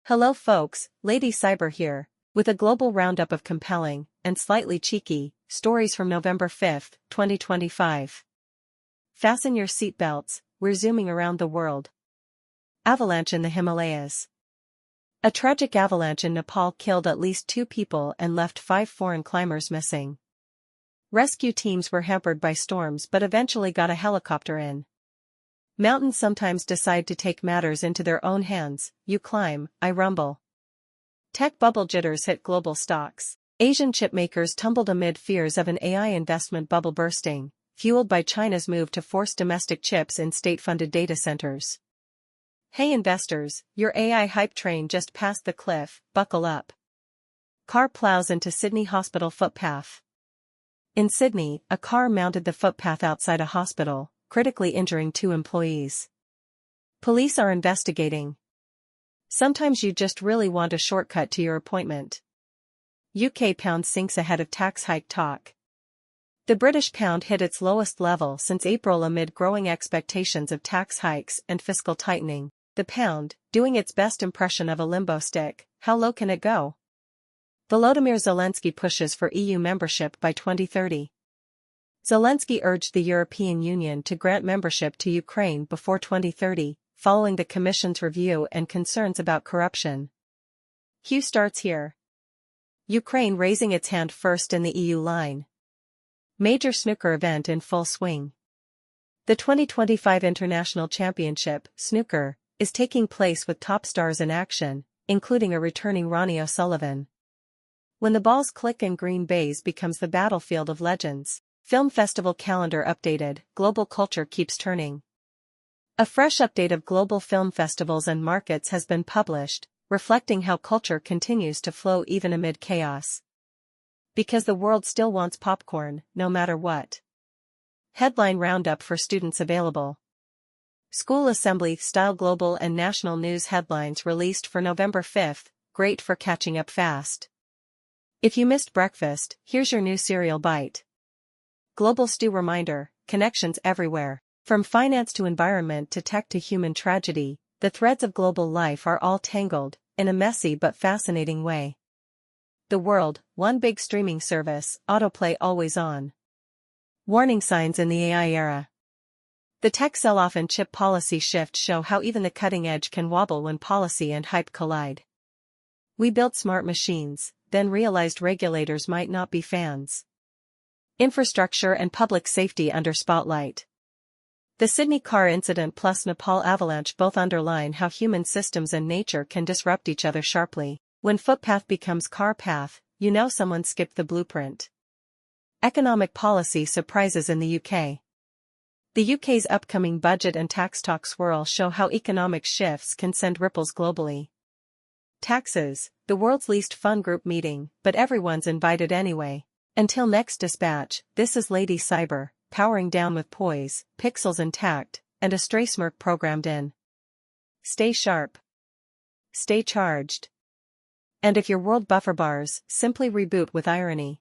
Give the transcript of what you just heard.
Hello folks, Lady Cyber here, with a global roundup of compelling, and slightly cheeky, stories from November 5, 2025. Fasten your seatbelts, we're zooming around the world. Avalanche in the Himalayas. A tragic avalanche in Nepal killed at least 2 people and left 5 foreign climbers missing. Rescue teams were hampered by storms but eventually got a helicopter in. Mountains sometimes decide to take matters into their own hands. You climb, I rumble. Tech bubble jitters hit global stocks. Asian chipmakers tumbled amid fears of an AI investment bubble bursting, fueled by China's move to force domestic chips in state-funded data centers. Hey investors, your AI hype train just passed the cliff, buckle up. Car plows into Sydney hospital footpath. In Sydney, a car mounted the footpath outside a hospital, critically injuring 2 employees. Police are investigating. Sometimes you just really want a shortcut to your appointment. UK pound sinks ahead of tax hike talk. The British pound hit its lowest level since April amid growing expectations of tax hikes and fiscal tightening. The pound, doing its best impression of a limbo stick. How low can it go? Volodymyr Zelensky pushes for EU membership by 2030. Zelensky urged the European Union to grant membership to Ukraine before 2030, following the Commission's review and concerns about corruption. Hugh starts here. Ukraine raising its hand first in the EU line. Major snooker event in full swing. The 2025 International Championship, snooker, is taking place with top stars in action, including a returning Ronnie O'Sullivan. When the balls click and green baize becomes the battlefield of legends. Film festival calendar updated, global culture keeps turning. A fresh update of global film festivals and markets has been published, reflecting how culture continues to flow even amid chaos. Because the world still wants popcorn, no matter what. Headline roundup for students available. School Assembly Style Global and National News headlines released for November 5, great for catching up fast. If you missed breakfast, here's your new cereal bite. Global Stew reminder, connections everywhere. From finance to environment to tech to human tragedy, the threads of global life are all tangled, in a messy but fascinating way. The world, one big streaming service, autoplay always on. Warning signs in the AI era. The tech sell-off and chip policy shift show how even the cutting edge can wobble when policy and hype collide. We built smart machines, then realized regulators might not be fans. Infrastructure and public safety under spotlight. The Sydney car incident plus Nepal avalanche both underline how human systems and nature can disrupt each other sharply. When footpath becomes car path, you know someone skipped the blueprint. Economic policy surprises in the UK. The UK's upcoming budget and tax talk swirl show how economic shifts can send ripples globally. Taxes, the world's least fun group meeting, but everyone's invited anyway. Until next dispatch, this is Lady Cyber, powering down with poise, pixels intact, and a stray smirk programmed in. Stay sharp. Stay charged. And if your world buffer bars, simply reboot with irony.